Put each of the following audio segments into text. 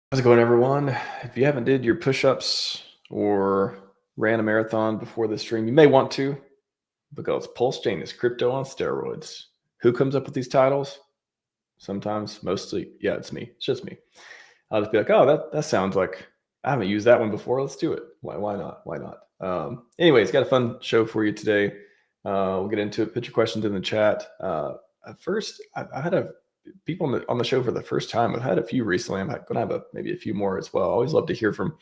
How's it going, everyone? If you haven't did your push-ups or ran a marathon before the stream, you may want to, because PulseChain is crypto on steroids. Who comes up with these titles? Sometimes, mostly, yeah, it's me. It's just me. I'll just be like, oh, that sounds like I haven't used that one before. Let's do it. Why not? Why not? Anyways, got a fun show for you today. We'll get into it. Put your questions in the chat. At first, I had people on the show for the first time. I've had a few recently. I'm going to have maybe a few more as well. I always love to hear from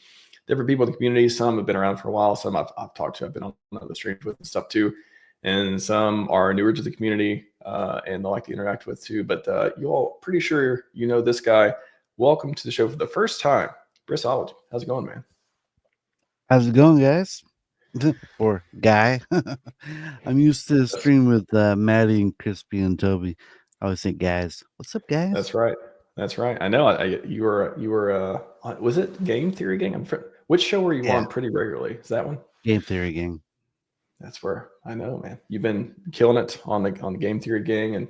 different people in the community. Some have been around for a while. Some I've talked to. I've been on other streams with and stuff too. And some are newer to the community and they like to interact with too. But you all pretty sure you know this guy. Welcome to the show for the first time. Brissology. How's it going, man? How's it going, guys? Or guy. I'm used to stream with Maddie and Crispy and Toby. I always say guys. What's up, guys? That's right. That's right. I know. You were. Was it Game Theory Gang? Which show were you on pretty regularly? Is that one? Game Theory Gang. That's where I know, man. You've been killing it on the Game Theory Gang, and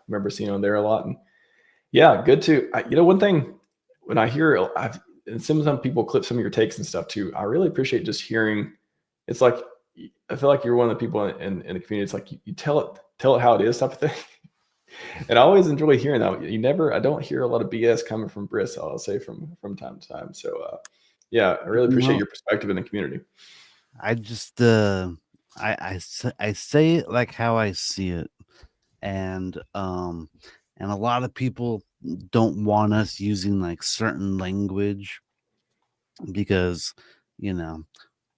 remember seeing you on there a lot. And yeah, good to. One thing when I hear and some people clip some of your takes and stuff too. I really appreciate just hearing. It's like I feel like you're one of the people in the community. It's like you tell it how it is type of thing. And I always enjoy hearing that. I don't hear a lot of BS coming from Briss, I'll say from time to time. So yeah, I really appreciate your perspective in the community. I just I say it like how I see it. And a lot of people don't want us using like certain language because,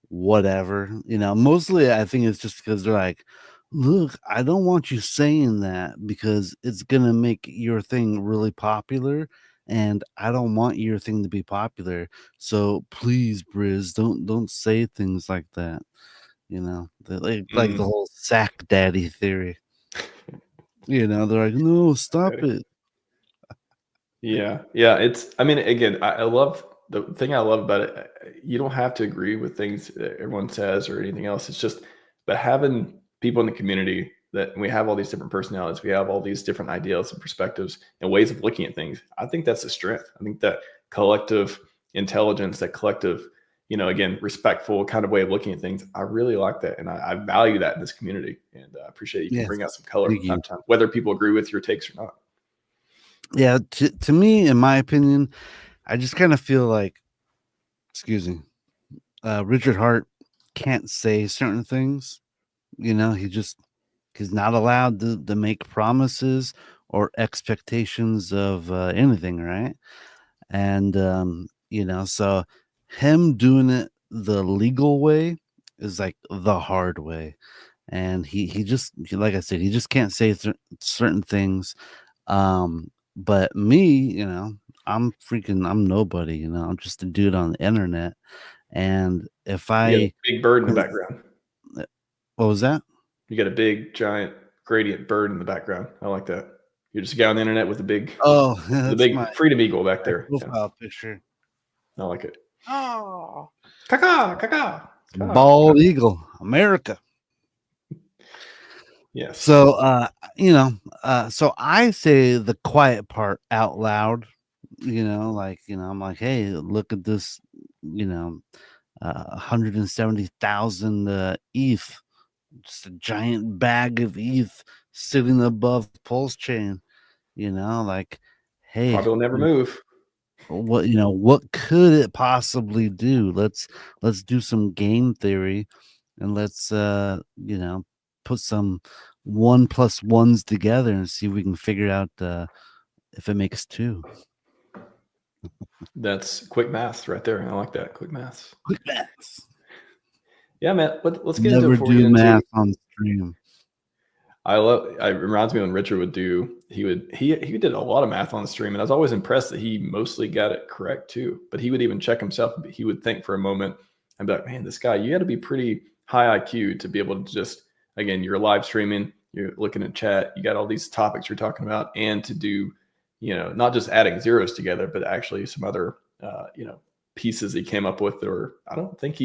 whatever, mostly I think it's just because they're like, look, I don't want you saying that because it's gonna make your thing really popular, and I don't want your thing to be popular. So please, Briz, don't say things like that. Like the whole sack daddy theory. They're like, no, stop it. Yeah. I mean, again, I love the thing I love about it. You don't have to agree with things that everyone says or anything else. It's just, but having people in the community that we have all these different personalities, we have all these different ideas and perspectives and ways of looking at things. I think that's a strength. I think that collective intelligence, that collective, again, respectful kind of way of looking at things. I really like that. And I value that in this community. And I appreciate you can bring out some color from time to time, whether people agree with your takes or not. Yeah, to me, in my opinion, I just kind of feel like, excuse me, Richard Hart can't say certain things. He's not allowed to make promises or expectations of anything, right? And so him doing it the legal way is like the hard way, and like I said, he just can't say certain things. But me, I'm nobody, I'm just a dude on the internet. And if big bird in the background. What was that? You got a big giant gradient bird in the background. I like that. You're just a guy on the internet with a big the big freedom eagle back there. Profile picture. I like it. Oh, caca. Bald eagle, America. Yes. So so I say the quiet part out loud. I'm like, hey, look at this, 170,000 ETH, just a giant bag of ETH sitting above PulseChain. Like, hey, probably will never move. What could it possibly do? Let's do some game theory, and let's put some 1 + 1s together and see if we can figure out if it makes 2. That's quick math right there. I like that. Quick math. Yeah, man. Let's get Never into it. Do math on stream. It reminds me when Richard would do, he did a lot of math on the stream, and I was always impressed that he mostly got it correct too. But he would even check himself. He would think for a moment and be like, man, this guy, you got to be pretty high IQ to be able to just, again, you're live streaming, you're looking at chat, you got all these topics you're talking about, and to do, not just adding zeros together, but actually some other, pieces he came up with. Or I don't think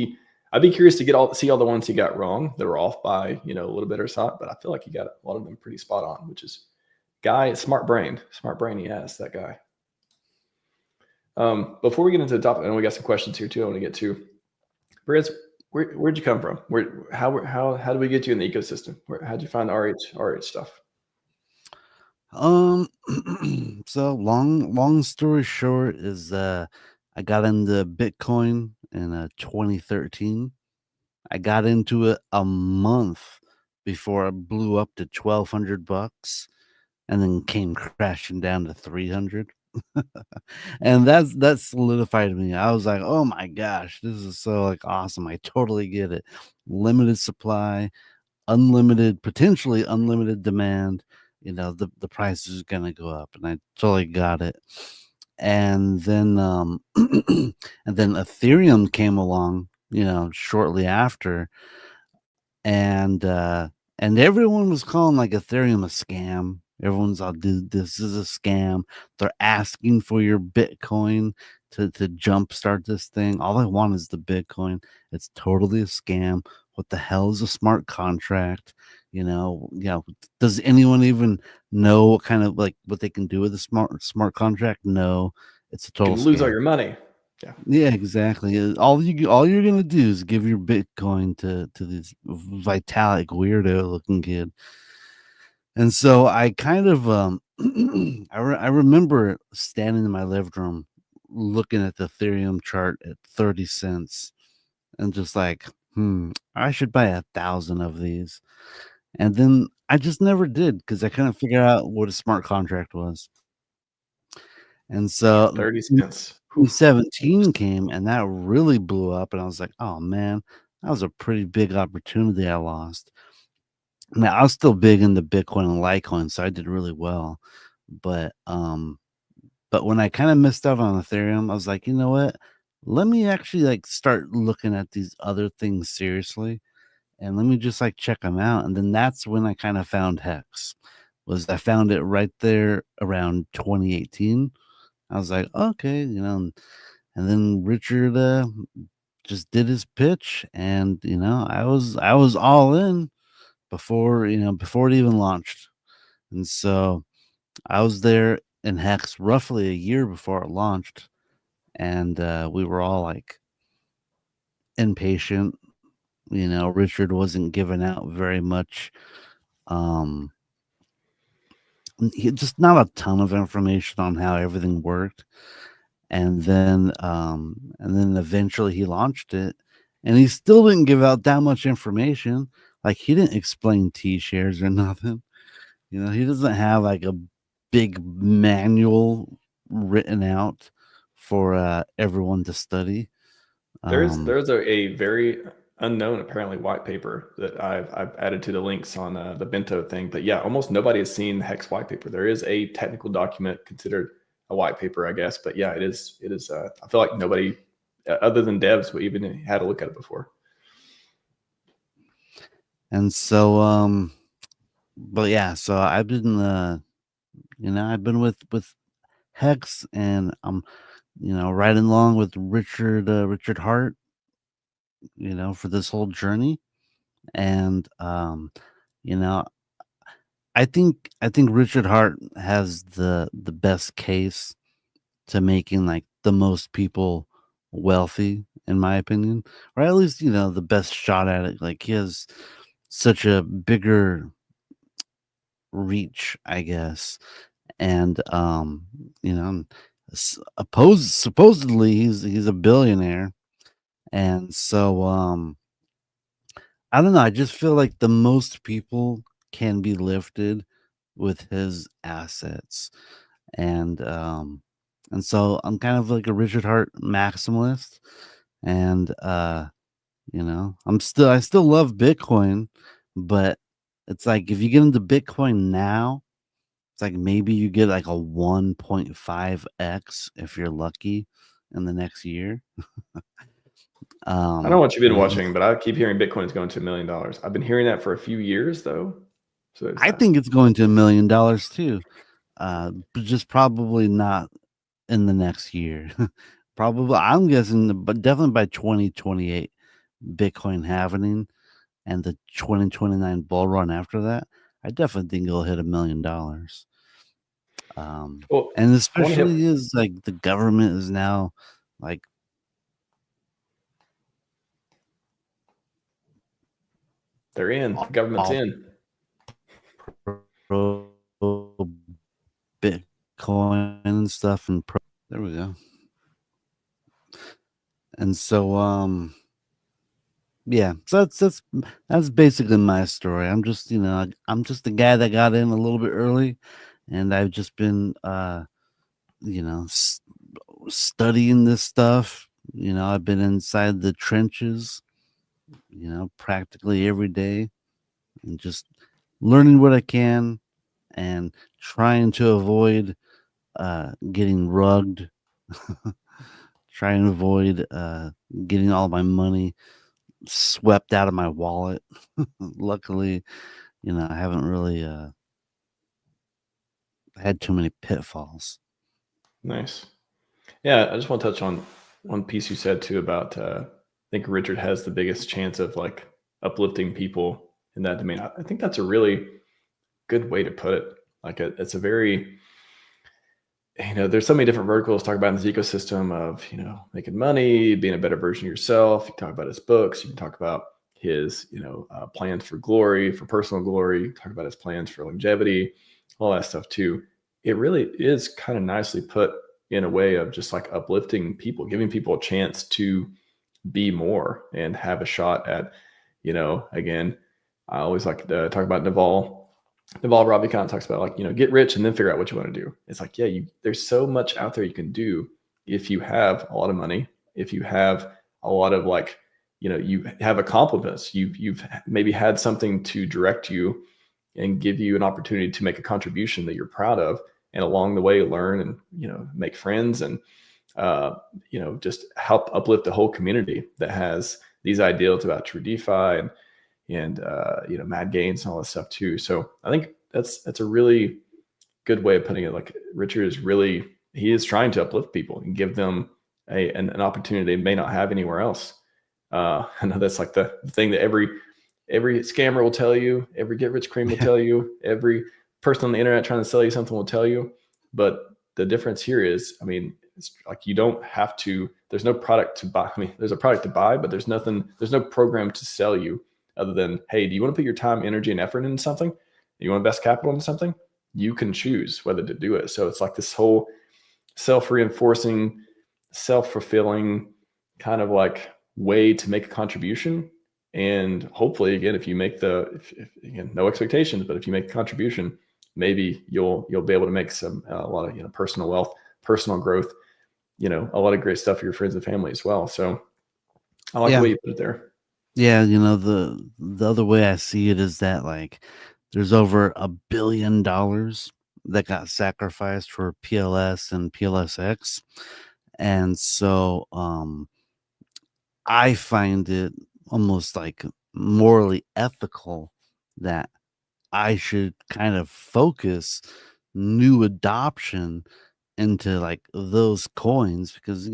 I'd be curious to see all the ones he got wrong that were off by, a little bit or so, but I feel like he got a lot of them pretty spot on, which is smart brain he has, that guy. Before we get into the topic, and we got some questions here too I want to get to. Briz, where'd you come from? How did we get you in the ecosystem? How'd you find the RH stuff? Um, so long story short is I got into Bitcoin in 2013. I got into it a month before it blew up to $1,200 and then came crashing down to 300. And that solidified me. I was like, "Oh my gosh, this is so like awesome. I totally get it. Limited supply, unlimited, potentially unlimited demand. The price is gonna go up, and I totally got it." And then and then Ethereum came along, shortly after, and everyone was calling like Ethereum a scam. Everyone's all, dude, this is a scam. They're asking for your Bitcoin to jumpstart this thing. All I want is the Bitcoin. It's totally a scam. What the hell is a smart contract? Does anyone even know what kind of like what they can do with a smart contract? No, it's a You total can lose all scam. your money. Yeah. Yeah, exactly. All you're gonna do is give your Bitcoin to this Vitalik weirdo looking kid. And so I kind of I remember standing in my living room looking at the Ethereum chart at 30 cents and just like, I should buy 1,000 of these. And then I just never did because I couldn't figure out what a smart contract was. And Yeah, so 30 cents. Whew. 2017 came and that really blew up, and I was like, "Oh man, that was a pretty big opportunity I lost." Now I was still big into Bitcoin and Litecoin, so I did really well. But but when I kind of missed out on Ethereum, I was like, you know what? Let me actually like start looking at these other things seriously, and let me just like check them out. And then that's when I kind of found Hex. I found it right there around 2018. I was like, okay, and then Richard just did his pitch, and I was all in before it even launched. And so I was there in Hex roughly a year before it launched, and we were all like impatient. Richard wasn't giving out very much. Um, just not a ton of information on how everything worked. And then eventually he launched it, and he still didn't give out that much information. Like, he didn't explain T-shares or nothing. He doesn't have like a big manual written out for everyone to study. There's a very unknown apparently white paper that I've added to the links on the Bento thing. But yeah, almost nobody has seen the Hex white paper. There is a technical document considered a white paper, I guess. But yeah, it is. I feel like nobody other than devs who even had a look at it before. And so but yeah, so I've been I've been with Hex, and I'm riding along with Richard Hart, for this whole journey. And you know I think Richard Hart has the best case to making like the most people wealthy, in my opinion, or at least the best shot at it. Like, he has such a bigger reach, I guess. And supposedly he's a billionaire. And so I don't know, I just feel like the most people can be lifted with his assets. And so I'm kind of like a Richard Hart maximalist. And I still love Bitcoin, but it's like if you get into Bitcoin now, it's like maybe you get like a 1.5x if you're lucky in the next year. I don't know what you've been Just watching, but I keep hearing Bitcoin is going to $1 million. I've been hearing that for a few years though. So is I that think it's going to $1 million too. But just probably not in the next year. Probably, I'm guessing, but definitely by 2028, Bitcoin halving and the 2029 bull run after that, I definitely think it'll hit $1 million. Well, And I want to especially hit. is like the government is now like They're in. The government's all in. pro Bitcoin and stuff and pro. There we go. And so yeah, so that's basically my story. I'm just I'm just the guy that got in a little bit early, and I've just been you know studying this stuff. I've been inside the trenches, practically every day, and just learning what I can and trying to avoid getting rugged, trying to avoid getting all my money swept out of my wallet. Luckily, I haven't really had too many pitfalls. Nice. Yeah, I just want to touch on one piece you said too about I think Richard has the biggest chance of like uplifting people in that domain. I think that's a really good way to put it. Like it's a very, there's so many different verticals talk about in this ecosystem of, making money, being a better version of yourself. You talk about his books, you can talk about his, plans for glory, for personal glory, talk about his plans for longevity, all that stuff too. It really is kind of nicely put in a way of just like uplifting people, giving people a chance to be more and have a shot at, again, I always like to talk about Naval Ravikant talks about like, get rich and then figure out what you want to do. It's like, yeah, there's so much out there you can do if you have a lot of money, if you have a lot of like, you have accomplishments, you've maybe had something to direct you and give you an opportunity to make a contribution that you're proud of, and along the way learn and make friends and just help uplift the whole community that has these ideals about true DeFi and mad gains and all this stuff too. So I think that's a really good way of putting it. Like Richard he is trying to uplift people and give them an opportunity they may not have anywhere else. I know that's like the thing that every scammer will tell you, every get rich cream will tell you, every person on the internet trying to sell you something will tell you. But the difference here is, I mean, it's like you don't have to, there's no product to buy. I mean, there's a product to buy, but there's no program to sell you other than, hey, do you want to put your time, energy, and effort into something? You want to invest capital into something? You can choose whether to do it. So it's like this whole self-reinforcing, self-fulfilling kind of like way to make a contribution. And hopefully, again, if you make again, no expectations, but if you make a contribution, maybe you'll be able to make a lot of personal wealth, personal growth, a lot of great stuff for your friends and family as well. So I like the way you put it there. Yeah, the other way I see it is that like there's over $1 billion that got sacrificed for PLS and PLSX. And so I find it almost like morally ethical that I should kind of focus new adoption into like those coins, because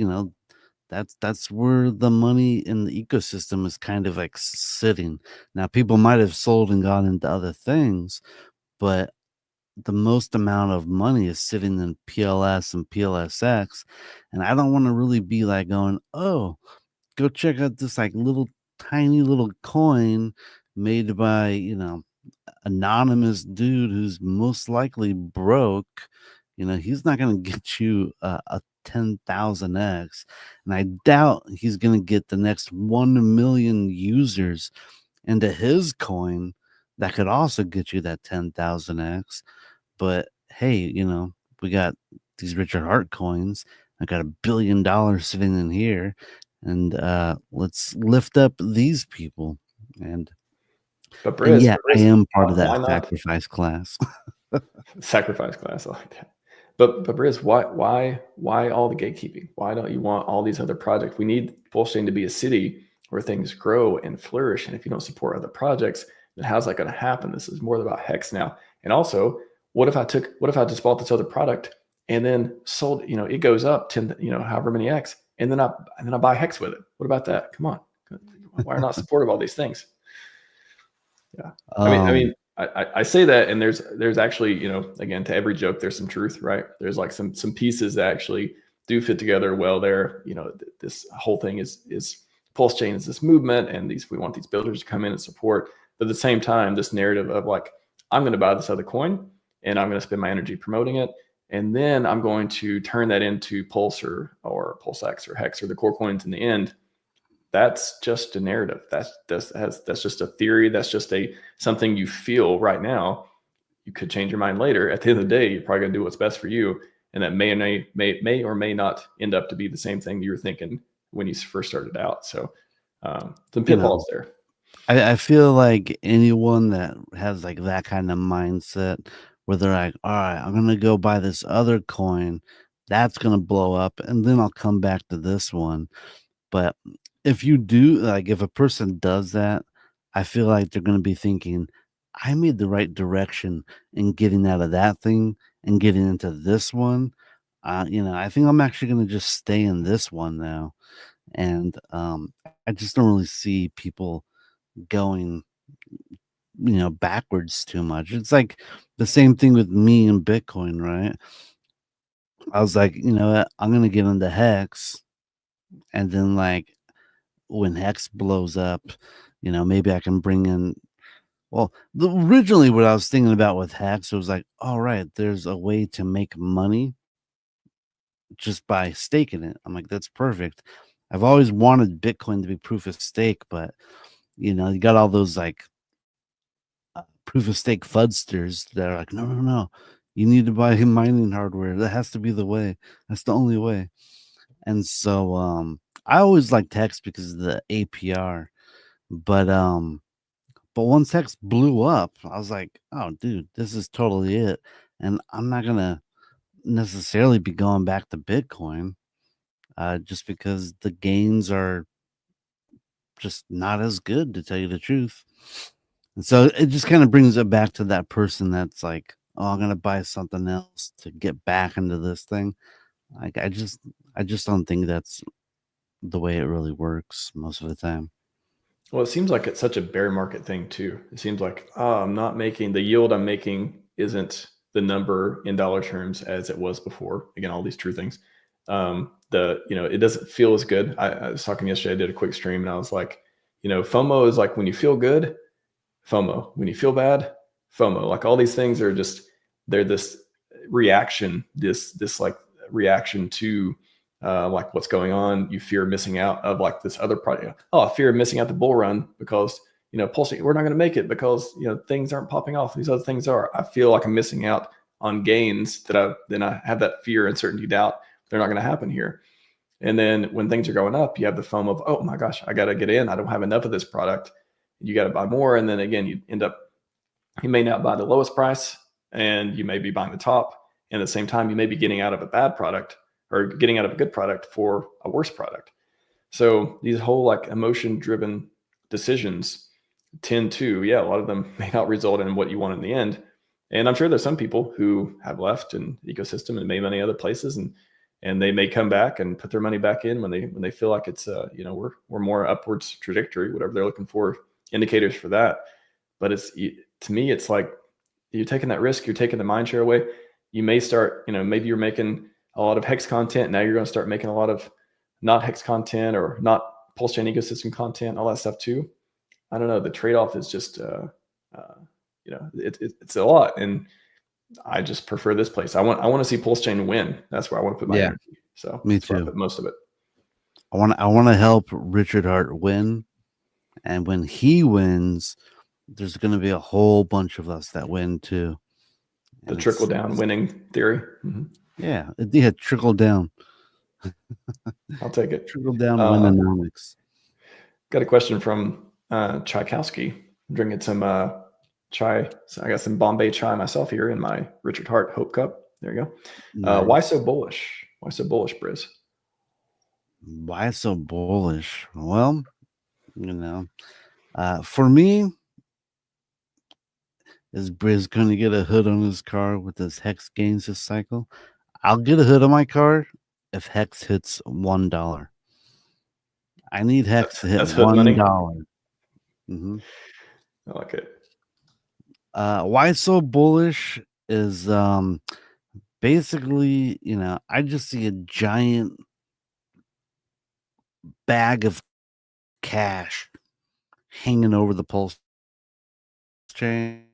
that's where the money in the ecosystem is kind of like sitting. Now people might have sold and gone into other things, but the most amount of money is sitting in PLS and PLSX, and I don't want to really be like going, oh, go check out this like little tiny little coin made by anonymous dude who's most likely broke. He's not going to get you a 10,000x, and I doubt he's going to get the next 1 million users into his coin that could also get you that 10,000x. But hey, we got these Richard Hart coins. I got $1 billion sitting in here, and let's lift up these people. And But yeah, I am part of why that not? sacrifice class. Sacrifice class, I like that. But Briz, why all the gatekeeping? Why don't you want all these other projects? We need PulseChain to be a city where things grow and flourish. And if you don't support other projects, then how's that going to happen? This is more about Hex now. And also, what if I just bought this other product and then sold, it goes up 10, however many X, and then I buy Hex with it. What about that? Come on. Why are not supportive of all these things? Yeah. I mean, I say that, and there's actually, you know, again, to every joke there's some truth, right? There's like some pieces that actually do fit together well there. You know, this whole thing is PulseChain is this movement, and we want these builders to come in and support. But at the same time, this narrative of like, I'm going to buy this other coin and I'm going to spend my energy promoting it, and then I'm going to turn that into Pulse or PulseX or Hex or the core coins in the end. That's just a narrative. That's just a theory. That's just something you feel right now. You could change your mind later. At the end of the day, you're probably gonna do what's best for you, and that may or may not end up to be the same thing you were thinking when you first started out. So some pitfalls there. I feel like anyone that has like that kind of mindset where they're like, all right, I'm gonna go buy this other coin, that's gonna blow up, and then I'll come back to this one. But if you do, like, if a person does that, I feel like they're going to be thinking, I made the right direction in getting out of that thing and getting into this one. I think I'm actually going to just stay in this one now. And I just don't really see people going, backwards too much. It's like the same thing with me and Bitcoin, right? I was like, you know what? I'm going to get into Hex. And then, like, when Hex blows up, maybe I can bring in. Well, originally what I was thinking about with Hex was like, all right, there's a way to make money just by staking it. I'm like, that's perfect. I've always wanted Bitcoin to be proof of stake, but you got all those like proof of stake fudsters that are like, no, no, no, you need to buy mining hardware. That has to be the way. That's the only way. And so I always liked Hex because of the APR. But once Hex blew up, I was like, oh dude, this is totally it. And I'm not gonna necessarily be going back to Bitcoin just because the gains are just not as good, to tell you the truth. And so it just kind of brings it back to that person that's like, oh, I'm gonna buy something else to get back into this thing. Like I just don't think that's the way it really works most of the time. Well, it seems like it's such a bear market thing too. It seems like, I'm not making the yield I'm making isn't the number in dollar terms as it was before. Again, all these true things. It doesn't feel as good. I was talking yesterday, I did a quick stream and I was like, FOMO is like when you feel good, FOMO. When you feel bad, FOMO. Like all these things are just, they're this reaction, this like reaction to like what's going on. You fear missing out of like this other project. Oh, I fear missing out the bull run because Pulse, we're not going to make it because things aren't popping off. These other things are. I feel like I'm missing out on gains that I have that fear, uncertainty, doubt they're not going to happen here. And then when things are going up, you have the FOMO of, oh my gosh, I got to get in. I don't have enough of this product. You got to buy more. And then again, you may not buy the lowest price and you may be buying the top. And at the same time, you may be getting out of a bad product or getting out of a good product for a worse product. So these whole like emotion driven decisions tend to, a lot of them may not result in what you want in the end. And I'm sure there's some people who have left an ecosystem and made money other places, and they may come back and put their money back in when they feel like it's we're more upwards trajectory, whatever they're looking for, indicators for that. But to me, it's like you're taking that risk, you're taking the mind share away. You may start, maybe you're making a lot of Hex content. Now you're going to start making a lot of not Hex content or not PulseChain ecosystem content, all that stuff too. I don't know. The trade-off is just, it's a lot. And I just prefer this place. I want to see PulseChain win. That's where I want to put my energy. So me that's where I too. put most of it. I want to help Richard Hart win. And when he wins, there's going to be a whole bunch of us that win too. The trickle down winning theory. Mm-hmm. Yeah, trickle down. I'll take it. Trickle down winomics. Got a question from Tchaikovsky. I'm drinking some chai. So I got some Bombay chai myself here in my Richard Hart Hope Cup. There you go. Nice. Why so bullish? Why so bullish, Briz? Why so bullish? Well, for me, is Briz going to get a hood on his car with his Hex gains this cycle? I'll get a hood on my car if Hex hits $1. I need Hex to hit $1. Mm-hmm. I like it. Why so bullish is basically, I just see a giant bag of cash hanging over the pulse chain.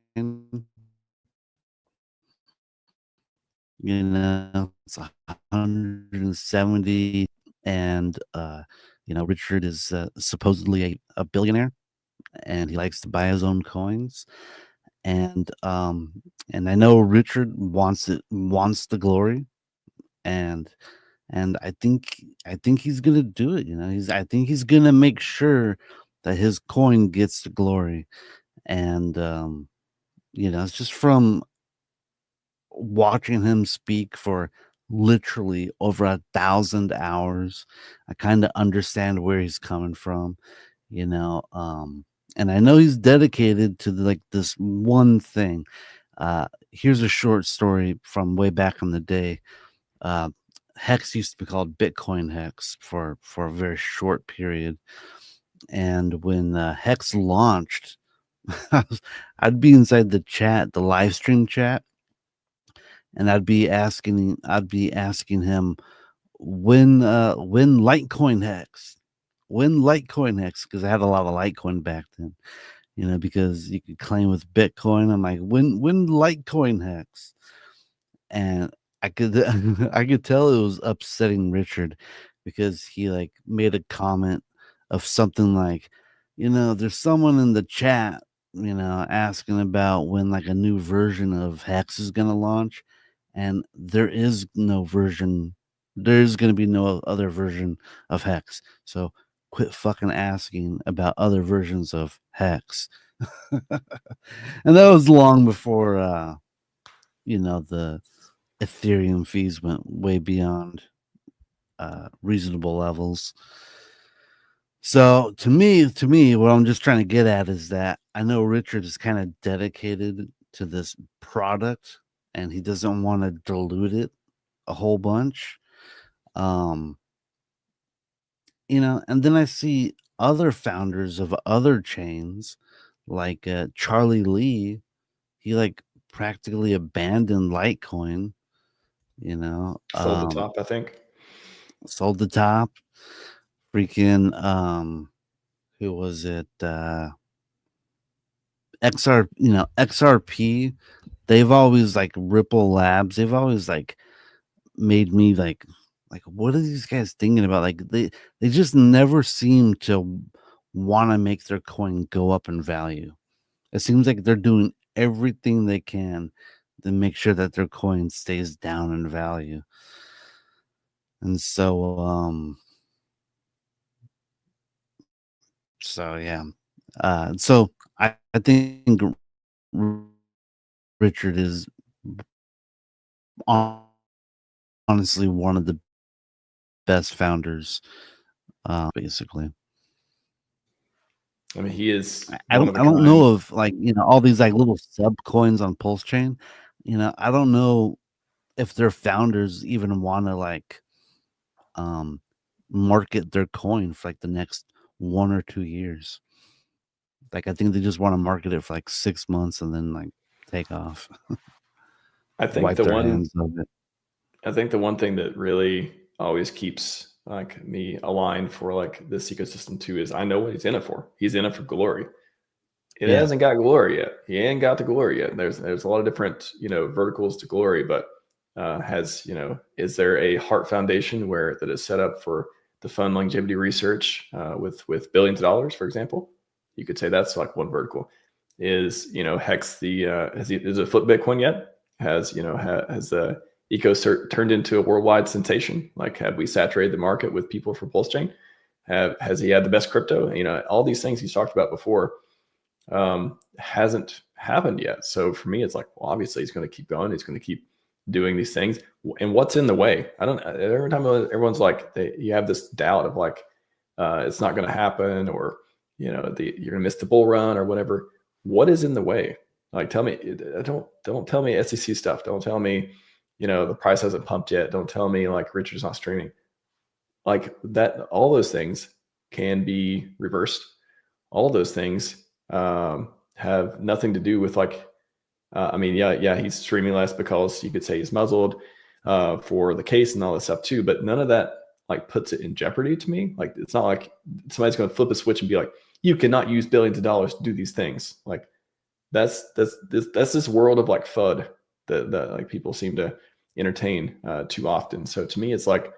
It's 170, and Richard is supposedly a billionaire, and he likes to buy his own coins. And I know Richard wants the glory, and I think he's gonna do it. I think he's gonna make sure that his coin gets the glory. And it's just from watching him speak for literally over 1,000 hours. I kind of understand where he's coming from, and I know he's dedicated to this one thing. Here's a short story from way back in the day. Hex used to be called Bitcoin Hex for a very short period, and when Hex launched, I'd be inside the chat, the live stream chat, and I'd be asking him when Litecoin Hex, because I had a lot of Litecoin back then, because you could claim with Bitcoin. I'm like, when Litecoin Hex, and I could I could tell it was upsetting Richard, because he made a comment of something like, there's someone in the chat, asking about when a new version of Hex is gonna launch, and there is no version. There's gonna be no other version of Hex. So quit fucking asking about other versions of Hex. And that was long before the Ethereum fees went way beyond reasonable levels. So to me, what I'm just trying to get at is that I know Richard is kind of dedicated to this product, and he doesn't want to dilute it a whole bunch. And then I see other founders of other chains, like Charlie Lee. He practically abandoned Litecoin. Sold the top, I think. Sold the top. Freaking who was it? XRP. They've always Ripple Labs. They've always made me what are these guys thinking about? They just never seem to want to make their coin go up in value. It seems like they're doing everything they can to make sure that their coin stays down in value. And so yeah. So I think Richard is honestly one of the best founders, basically. I mean, he is I one don't of a I don't kind. know of all these little sub coins on PulseChain. I don't know if their founders even want to market their coin for the next 1 or 2 years. I think they just want to market it for 6 months and then take off. I think Wipe the their one hands of it. I think the one thing that really always keeps me aligned for this ecosystem too is I know what he's in it for. He's in it for glory. It Yeah. hasn't got glory yet. He ain't got the glory yet. There's a lot of different verticals to glory, but is there a heart foundation that is set up for the fund longevity research with billions of dollars, for example? You could say that's one vertical. Is Hex is it flip Bitcoin yet? Has the eco turned into a worldwide sensation? Have we saturated the market with people for PulseChain? Has he had the best crypto? All these things he's talked about before hasn't happened yet. So for me, it's well, obviously he's going to keep going. He's going to keep doing these things. And what's in the way? I don't. Every time everyone's you have this doubt of it's not going to happen, or you're going to miss the bull run or whatever. What is in the way? Tell me. Don't tell me SEC stuff. Don't tell me the price hasn't pumped yet. Don't tell me Richard's not streaming. That. All those things can be reversed. All those things have nothing to do with I mean, yeah, he's streaming less because you could say he's muzzled for the case and all that stuff too. But none of that like puts it in jeopardy to me. Like it's not like somebody's going to flip a switch and be like, you cannot use billions of dollars to do these things. Like that's this world of like FUD that like people seem to entertain too often. So to me, it's like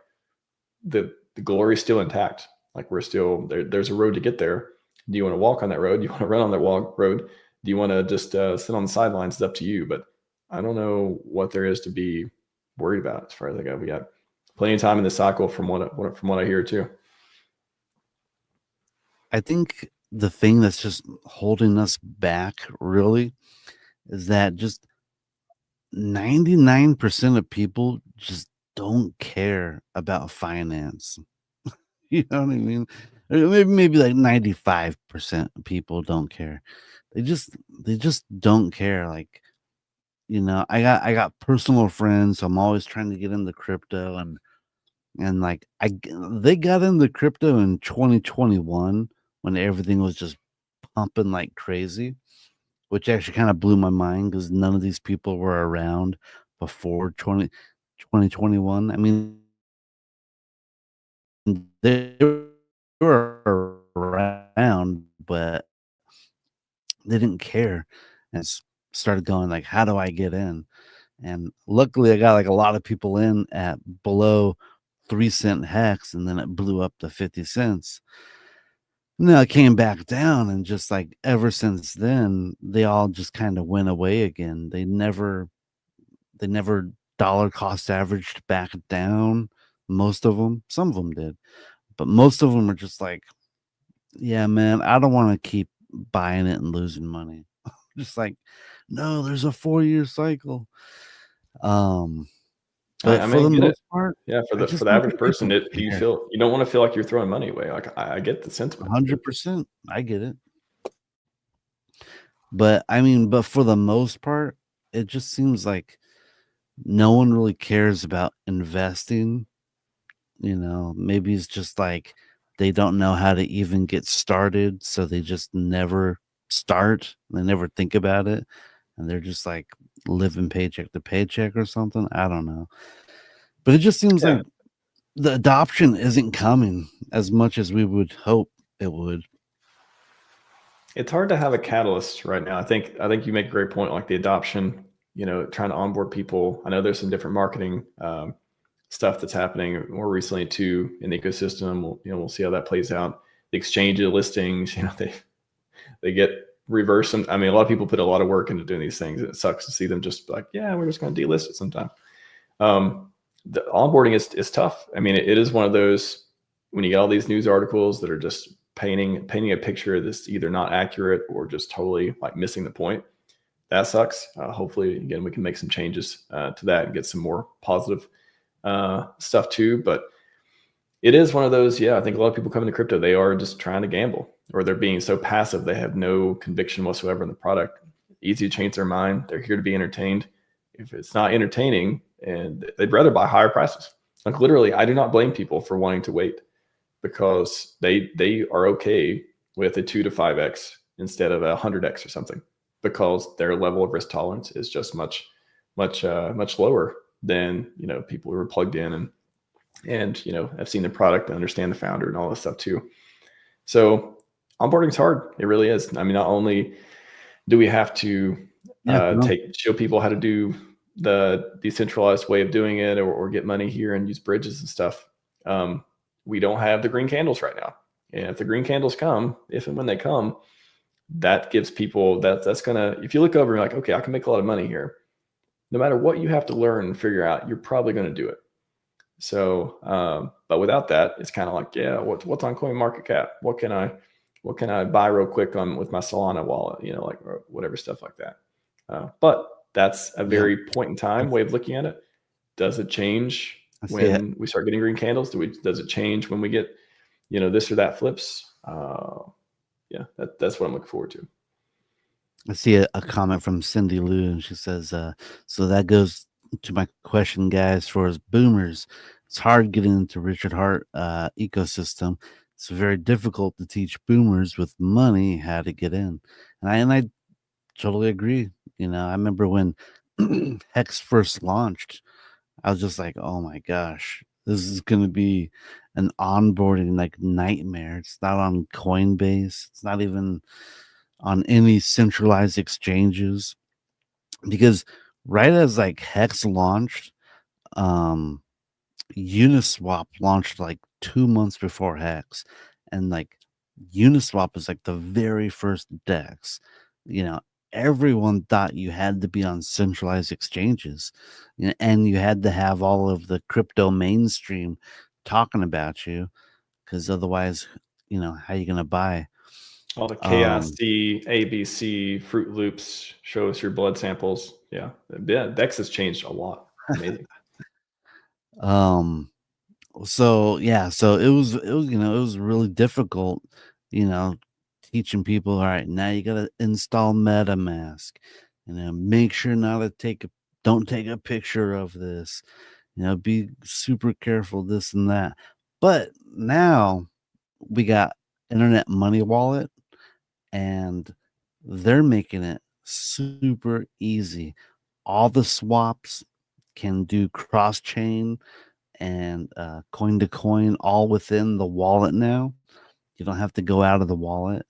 the glory is still intact. Like we're still there. There's a road to get there. Do you want to walk on that road? Do you want to run on that road? Do you want to just sit on the sidelines? It's up to you. But I don't know what there is to be worried about as far as I go. We got plenty of time in the cycle from what I hear too. I think the thing that's just holding us back really is that just 99% of people just don't care about finance. You know what I mean? Maybe like 95% of people don't care. They just don't care. Like, you know, I got personal friends, so I'm always trying to get into crypto, and like they got into crypto in 2021 when everything was just pumping like crazy, which actually kind of blew my mind because none of these people were around before 2021. I mean, they were around, but they didn't care, and started going like, how do I get in? And luckily I got like a lot of people in at below 3-cent hex, and then it blew up to 50 cents. And then I came back down, and just like ever since then, they all just kind of went away again. They never dollar cost averaged back down. Most of them, some of them did, but most of them are just like, yeah, man, I don't want to keep buying it and losing money. Just like, no, there's a 4-year cycle. But I for mean, the I get it. most part, Yeah, I for just the don't average think people person, do you care. feel you don't want to feel like you're throwing money away? Like I get the sentiment. 100%. I get it. But I mean, but for the most part, it just seems like no one really cares about investing. You know, maybe it's just like they don't know how to even get started, so they just never start. They never think about it, and they're just like living paycheck to paycheck or something. I don't know. But it just seems Yeah, like the adoption isn't coming as much as we would hope it would. it's hard to have a catalyst right now. I think you make a great point. Like the adoption, trying to onboard people. I know there's some different marketing stuff that's happening more recently too in the ecosystem. We'll see how that plays out. The exchange of listings, they get reversed. I mean, a lot of people put a lot of work into doing these things. It sucks to see them just like, yeah, we're just going to delist it sometime. The onboarding is tough. I mean, it is one of those when you get all these news articles that are just painting a picture that's either not accurate or just totally like missing the point. That sucks. Hopefully, again, we can make some changes to that and get some more positive stuff too. But it is one of those. Yeah, I think a lot of people come into crypto, they are just trying to gamble, or they're being so passive they have no conviction whatsoever in the product. Easy to change their mind. They're here to be entertained. If it's not entertaining, and they'd rather buy higher prices. Like literally, I do not blame people for wanting to wait because they are okay with a 2 to 5x instead of a 100x or something, because their level of risk tolerance is just much lower than people who are plugged in and have seen the product and understand the founder and all this stuff too. So onboarding is hard. It really is. I mean, not only do we have to Yeah, no, show people how to do the decentralized way of doing it, or get money here and use bridges and stuff. We don't have the green candles right now. And if the green candles come, if and when they come, that gives people that's gonna, if you look over and you're like, okay, I can make a lot of money here. No matter what you have to learn and figure out, you're probably going to do it. So, but without that, it's kind of like, yeah, what's on CoinMarketCap? What can I buy real quick on with my Solana wallet? Like, or whatever stuff like that. But that's a yeah. very point in time way of looking at it. Does it change I see it. when we start getting green candles? Does it change when we get, this or that flips? Yeah, that's what I'm looking forward to. I see a comment from Cindy Lou, and she says, so that goes to my question, guys, for us boomers. It's hard getting into Richard Hart ecosystem. It's very difficult to teach boomers with money how to get in. And I totally agree. I remember when Hex first launched, I was just like, oh my gosh, this is going to be an onboarding like nightmare. It's not on Coinbase. It's not even on any centralized exchanges, because right as like Hex launched, um, Uniswap launched like 2 months before Hex, and like Uniswap is like the very first DEX. You know, everyone thought you had to be on centralized exchanges, and you had to have all of the crypto mainstream talking about you, because otherwise, how you gonna buy? All the Um, KIC, ABC, Fruit Loops, show us your blood samples. Yeah. Dex has changed a lot. Amazing. um, so yeah, so it was really difficult, you know, teaching people, all right, now you gotta install MetaMask, make sure not to don't take a picture of this, be super careful, this and that. But now we got Internet Money Wallet, and they're making it super easy. All the swaps can do cross chain and coin to coin all within the wallet now. You don't have to go out of the wallet.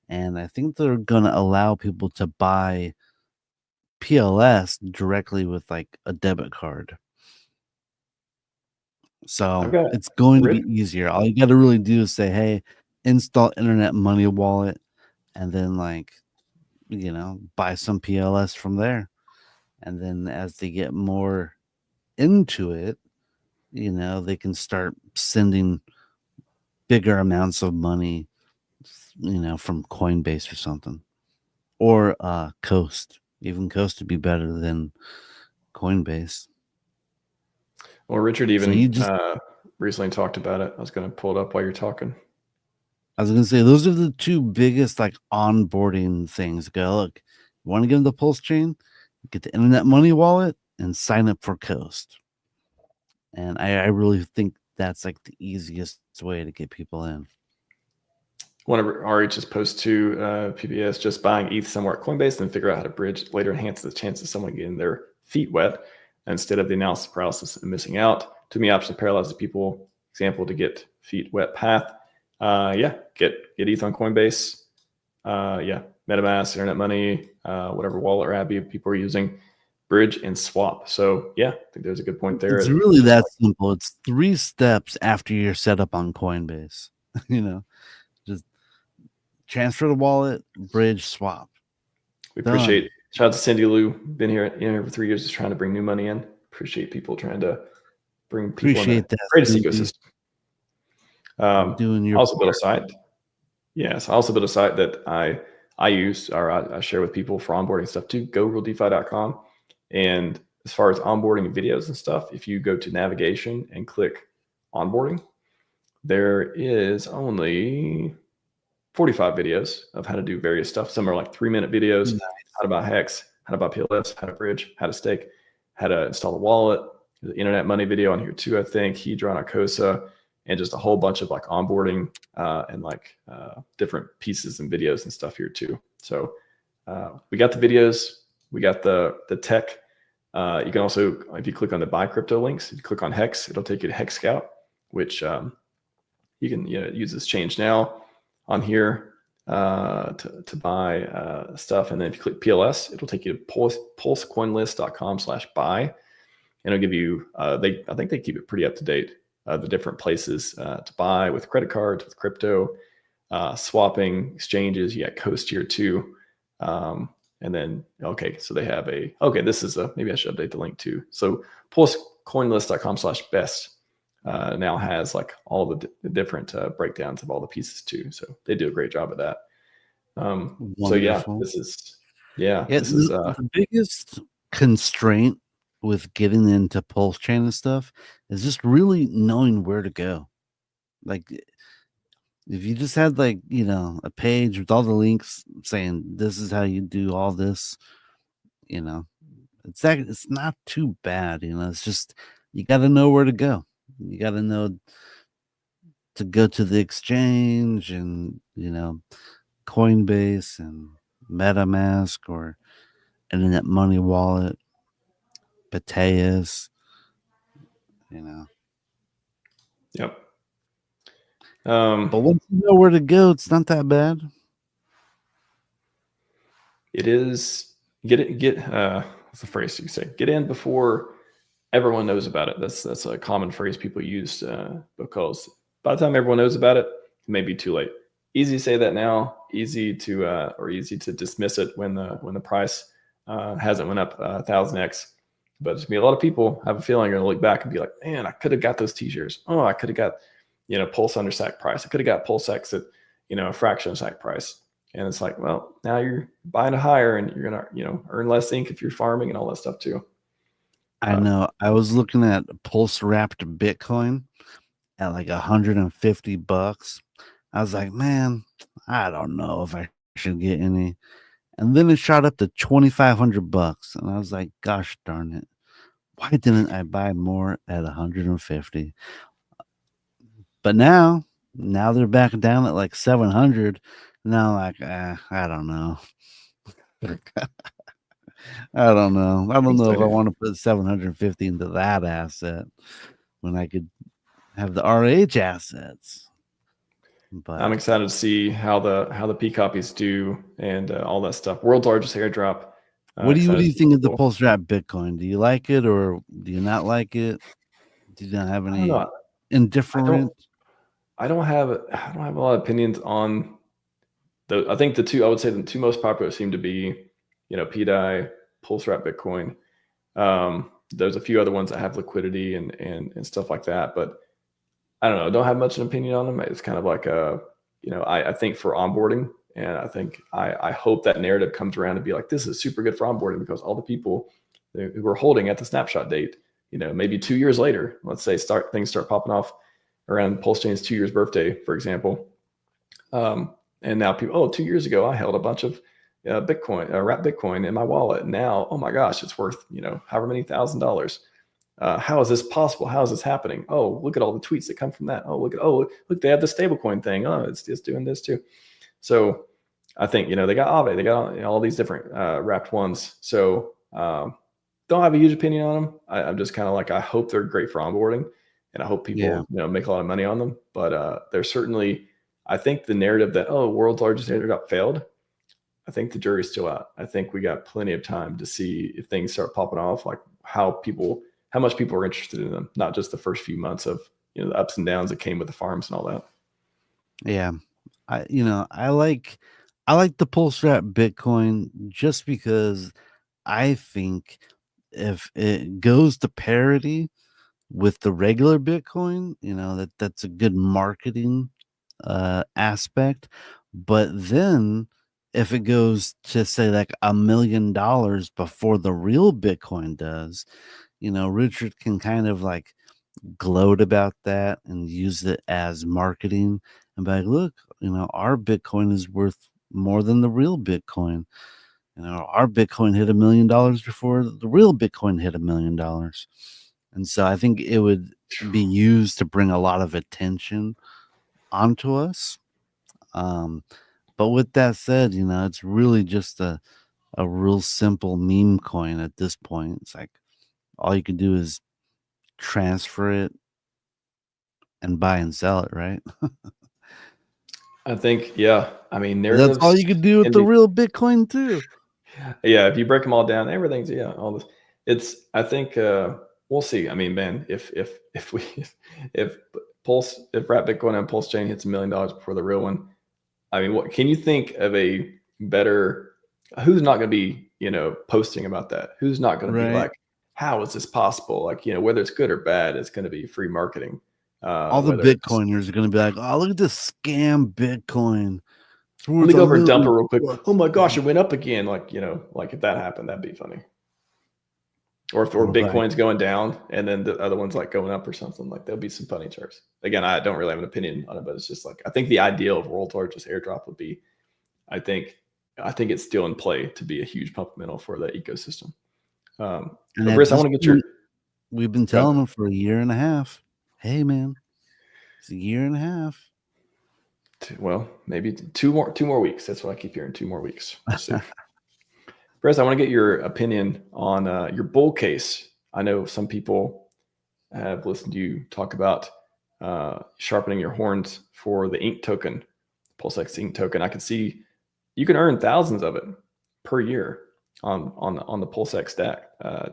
And I think they're going to allow people to buy PLS directly with like a debit card. I've So got it's going to Rich. be easier. All you got to really do is say, hey, install Internet Money Wallet, and then buy some PLS from there. And then as they get more into it, they can start sending bigger amounts of money, from Coinbase or something, or Coast. Even Coast would be better than Coinbase. Well, Richard So you even just, recently talked about it. I was going to pull it up while you're talking. I was gonna say, those are the two biggest like onboarding things. Go look, you want to get into PulseChain, get the Internet Money Wallet, and sign up for Coast. And I really think that's like the easiest way to get people in. One of RH's posts to PBS, just buying ETH somewhere at Coinbase, then figure out how to bridge later enhance the chance of someone getting their feet wet instead of the analysis paralysis and missing out. Too many options paralyzes people. Example to get feet wet path. Get ETH on Coinbase. MetaMask, Internet Money, whatever wallet or app people are using, bridge and swap. So yeah, I think there's a good point there. It's really that simple. It's 3 steps after you're set up on Coinbase. Just transfer the wallet, bridge, swap. We Done. appreciate. Shout out to Cindy Lou. Been here for 3 years, just trying to bring new money in. Appreciate people trying to bring people Appreciate in the that, greatest Cindy. ecosystem. Doing I your also built a site. Yes, I also built a site that I use, or I share with people for onboarding stuff too. GoRealDeFi.com. And as far as onboarding videos and stuff, if you go to navigation and click onboarding, there is only 45 videos of how to do various stuff. Some are like 3-minute videos, Nice. how to buy Hex, how to buy PLS, how to bridge, how to stake, how to install a wallet. There's an Internet Money video on here too, I think, Hedron, Acosa, and just a whole bunch of like onboarding and different pieces and videos and stuff here too. So we got the videos, we got the tech. You can also, if you click on the buy crypto links, if you click on Hex, it'll take you to Hex Scout, which you can use this change now on here to buy stuff. And then if you click PLS, it'll take you to pulsecoinlist.com/buy. And it'll give you, I think they keep it pretty up to date, the different places to buy with credit cards, with crypto, swapping exchanges. You got Coast here too. And then, so they have this is maybe I should update the link too. So pulsecoinlist.com/best now has like all the different breakdowns of all the pieces too. So they do a great job of that. Wonderful. This is the biggest constraint with getting into PulseChain and stuff is just really knowing where to go. Like, if you just had a page with all the links saying this is how you do all this, it's not too bad. It's just you got to know where to go. You got to know to go to the exchange and Coinbase and MetaMask or Internet Money Wallet, Pateas, you know. Yep. But once you know where to go, it's not that bad. It is get what's the phrase you say? Get in before everyone knows about it. That's a common phrase people use because by the time everyone knows about it, it may be too late. Easy to say that now, easy to dismiss it when the price hasn't went up 1,000x. But there's gonna be a lot of people have a feeling are gonna look back and be like, man, I could have got those t-shirts. Oh, I could have got Pulse under sack price. I could have got PulseX at a fraction of sack price. And it's like, well, now you're buying a higher and you're gonna earn less ink if you're farming and all that stuff too. I know. I was looking at pulse wrapped Bitcoin at like $150. I was like, man, I don't know if I should get any. And then it shot up to $2,500, and I was like, gosh darn it. Why didn't I buy more at 150? But now they're back down at like 700. Now I'm like, I don't know. I don't know. I don't know if I want to put 750 into that asset when I could have the RH assets. But I'm excited to see how the P copies do and all that stuff. World's largest airdrop. what do you think of the pulse wrap Bitcoin? Do you like it or do you not like it? Do you not have any indifferent? I don't have a lot of opinions on the. I think I would say the two most popular seem to be, PDAI, Pulse Wrap Bitcoin. There's a few other ones that have liquidity and stuff like that, but I don't know. I don't have much an opinion on them. It's kind of like I think for onboarding, and I think I hope that narrative comes around to be like, this is super good for onboarding because all the people who were holding at the snapshot date, maybe 2 years later, let's say things start popping off around PulseChain's 2 years birthday, for example. And now people, 2 years ago, I held a bunch of Bitcoin, wrapped Bitcoin in my wallet. Now, oh my gosh, it's worth, however many $1,000s. How is this possible? How is this happening? Oh, look at all the tweets that come from that. Oh, look, they have the stablecoin thing. Oh, it's doing this too. So I think, they got Aave, they got all these different wrapped ones. So don't have a huge opinion on them. I'm just kind of like, I hope they're great for onboarding and I hope people, make a lot of money on them. But there's certainly, I think the narrative that, world's largest airdrop failed, I think the jury's still out. I think we got plenty of time to see if things start popping off, like how much people are interested in them, not just the first few months of, the ups and downs that came with the farms and all that. Yeah. I like the pulse wrap Bitcoin just because I think if it goes to parity with the regular Bitcoin, that's a good marketing aspect. But then if it goes to say like $1 million before the real Bitcoin does, Richard can kind of like gloat about that and use it as marketing and be like, look, our Bitcoin is worth more than the real Bitcoin. Our Bitcoin hit $1 million before the real Bitcoin hit $1 million. And so I think it would be used to bring a lot of attention onto us. But with that said, it's really just a real simple meme coin at this point. It's like all you can do is transfer it and buy and sell it, right? I think, yeah. I mean, narratives. That's all you could do with the real Bitcoin too. Yeah, if you break them all down, everything's all this. I think we'll see. I mean, man, if wrap Bitcoin and PulseChain hits $1 million before the real one, I mean, what can you think of a better? Who's not going to be posting about that? Who's not going to be like, how is this possible? Like, whether it's good or bad, it's going to be free marketing. All the Bitcoiners are going to be like, oh, look at this scam Bitcoin. Let me go over and dump it real quick. Oh my gosh, it went up again. Like, like if that happened, that'd be funny. Or Bitcoin's going down and then the other one's like going up or something, like there'll be some funny charts. Again, I don't really have an opinion on it, but it's just like, I think the ideal of world's largest airdrop would be, I think it's still in play to be a huge pump middle for the ecosystem. Brice, I want to get your. We've been telling them for a year and a half. Hey, man, it's a year and a half. Well, maybe two more weeks. That's what I keep hearing. 2 more weeks. We'll see. Brez, I want to get your opinion on your bull case. I know some people have listened to you talk about sharpening your horns for the ink token, PulseX ink token. I can see you can earn thousands of it per year on the PulseX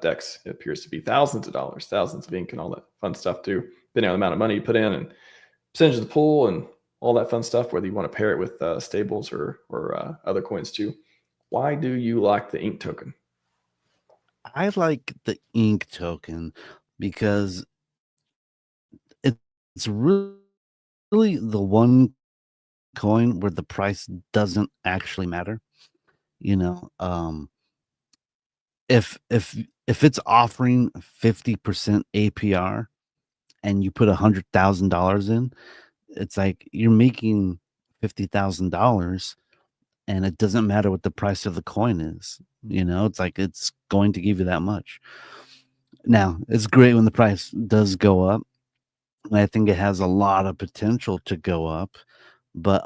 DEX. It appears to be thousands of dollars, thousands of ink, and all that fun stuff too, depending on the amount of money you put in and percentage of the pool and all that fun stuff. Whether you want to pair it with stables or other coins too. Why do you like the ink token? I like the ink token because it's really the one coin where the price doesn't actually matter. You know, if it's offering 50% APR and you put $100,000 in, it's like you're making $50,000 and it doesn't matter what the price of the coin is. You know, it's like it's going to give you that much. Now, it's great when the price does go up. I think it has a lot of potential to go up. But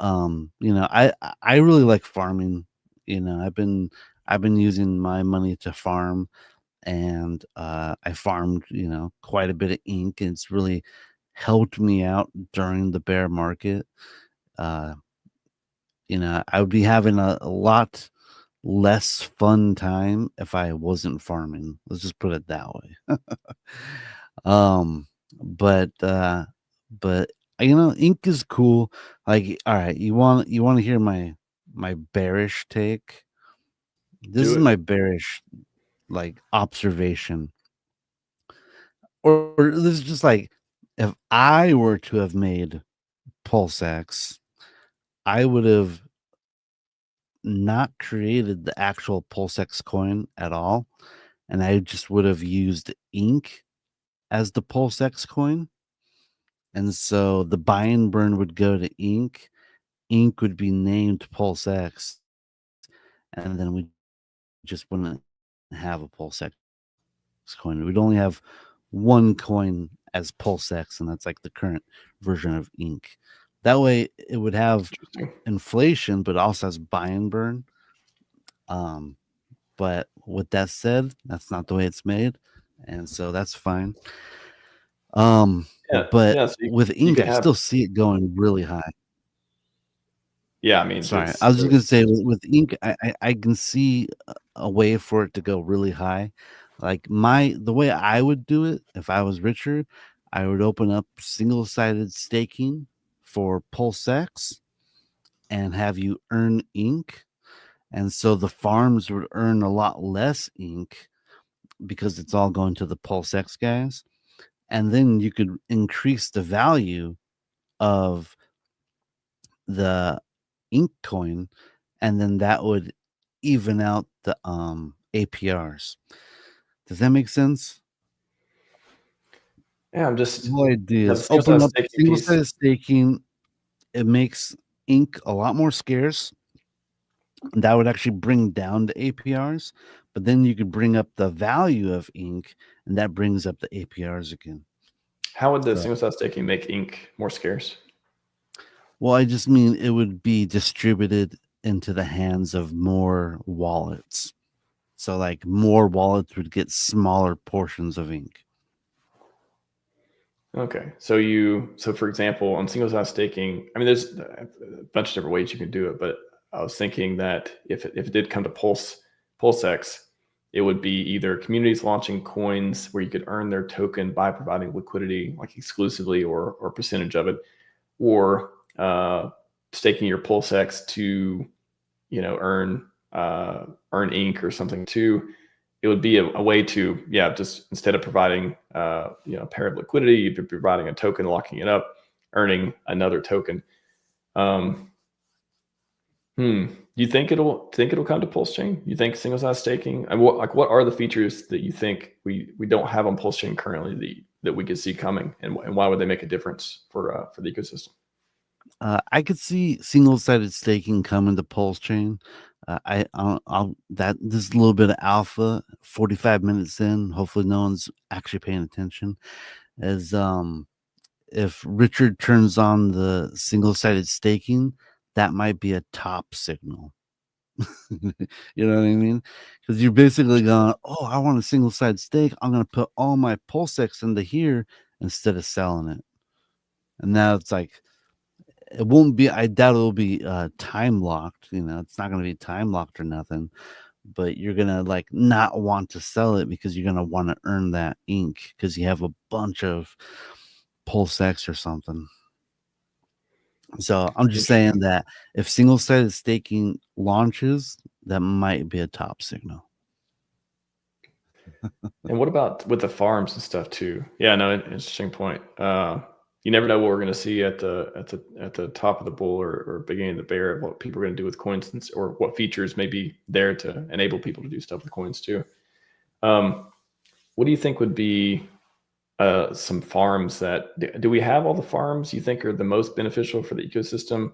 you know, I really like farming. You know, I've been using my money to farm, and I farmed, you know, quite a bit of ink, and it's really helped me out during the bear market. Uh, you know, I would be having a lot less fun time if I wasn't farming. Let's just put it that way. um, but you know, ink is cool. Like, all right, you want to hear my bearish take? This Do is it. my bearish like observation, or this is just like if I were to have made PulseX, I would have not created the actual PulseX coin at all, and I just would have used ink as the PulseX coin. And so the buy and burn would go to ink. Ink would be named PulseX, and then we just wouldn't have a PulseX coin. We'd only have one coin as PulseX, and that's like the current version of ink. That way, it would have Interesting. inflation, but also has buy and burn. But with that said, that's not the way it's made, and so that's fine. Yeah, But yeah. So with you ink, can I have. still see it going really high. Yeah, I mean, Sorry, I was just gonna say with ink, I can see a way for it to go really high. Like the way I would do it if I was richer, I would open up single-sided staking for PulseX and have you earn ink. And so the farms would earn a lot less ink because it's all going to the PulseX guys. And then you could increase the value of the ink coin, and then that would even out the APRs. Does that make sense? yeah. I'm The just whole idea the is single open size up staking single piece. sided staking. It makes ink a lot more scarce. That would actually bring down the APRs, but then you could bring up the value of ink, and that brings up the APRs again. How would the So, single size staking make ink more scarce? well, I just mean it would be distributed into the hands of more wallets. So, like, more wallets would get smaller portions of ink. Okay, so for example, on single size staking, I mean, there's a bunch of different ways you can do it, but I was thinking that if it did come to PulseX, it would be either communities launching coins where you could earn their token by providing liquidity, like exclusively or percentage of it, or staking your PulseX to, you know, earn ink or something too. It would be a way to, yeah, just instead of providing you know, paired liquidity, you'd be providing a token, locking it up, earning another token. um you think it'll come to PulseChain? You think single size staking, and what are the features that you think we don't have on PulseChain currently that we could see coming, and why would they make a difference for the ecosystem? I could see single-sided staking coming to PulseChain. I'll that this is a little bit of alpha. 45 minutes in, hopefully no one's actually paying attention. As if Richard turns on the single-sided staking, that might be a top signal. You know what I mean? Because you're basically going, oh, I want a single side stake. I'm going to put all my PulseX into here instead of selling it. And now it's like, it won't be, I doubt it'll be time locked. You know, it's not going to be time locked or nothing, but you're going to like not want to sell it because you're going to want to earn that ink because you have a bunch of PulseX or something. So I'm just saying that if single-sided staking launches, that might be a top signal. And what about with the farms and stuff too? Yeah, no, interesting point. You never know what we're going to see at the top of the bull or beginning of the bear, of what people are going to do with coins, or what features may be there to enable people to do stuff with coins too. What do you think would be some farms that do we have all the farms you think are the most beneficial for the ecosystem?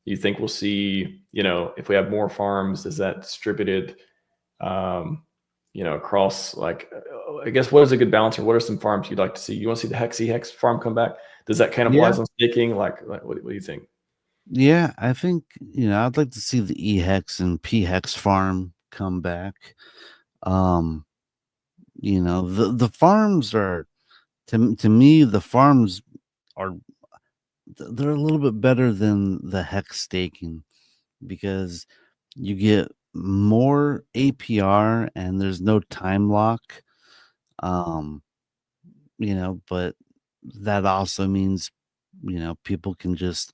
You think we'll see, if we have more farms, is that distributed, across, like, I guess, what is a good balance, or what are some farms you'd like to see? You want to see the Hex farm come back? Does that cannibalize on staking? Like what do you think? Yeah, I think, I'd like to see the eHex and pHex farm come back. The farms are, to me, the farms are, they're a little bit better than the hex staking because you get more APR and there's no time lock. But that also means, people can just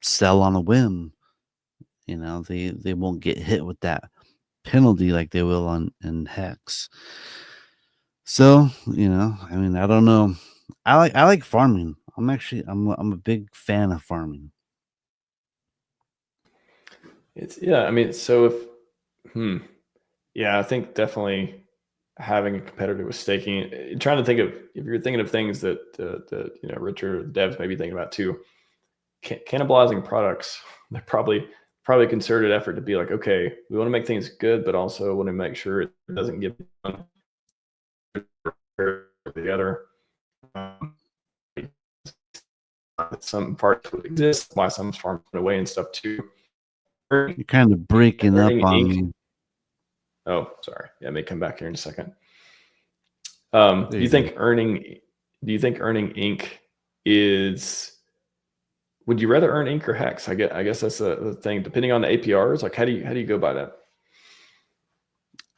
sell on a whim. They won't get hit with that penalty like they will in hex. So, I don't know. I like farming. I'm a big fan of farming. So I think definitely having a competitor with staking, trying to think of, if you're thinking of things that Richard, devs may be thinking about too, cannibalizing products, they're probably a concerted effort to be like, okay, we want to make things good, but also want to make sure it doesn't give the other. Some parts would exist, why some farms went away and stuff too. You're kind of breaking up on me. Oh, sorry. Yeah, I may come back here in a second. Do you think earning ink is, would you rather earn ink or hex? I guess that's the thing, depending on the APRs. Like, how do you go by that?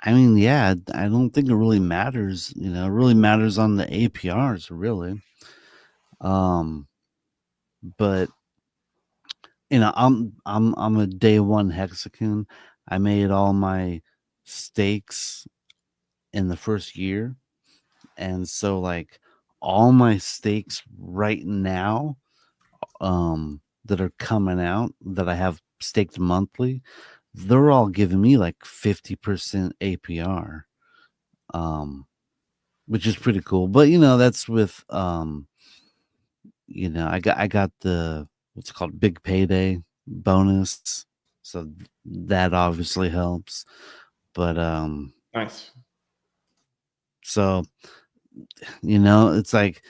I mean, yeah, I don't think it really matters. It really matters on the APRs, really. But I'm a day one hexagon. I made all my stakes in the first year, and so like all my stakes right now, that are coming out that I have staked monthly, they're all giving me like 50% APR, which is pretty cool. But that's with I got the, what's it called, big payday bonus, so that obviously helps. But Nice. so it's like,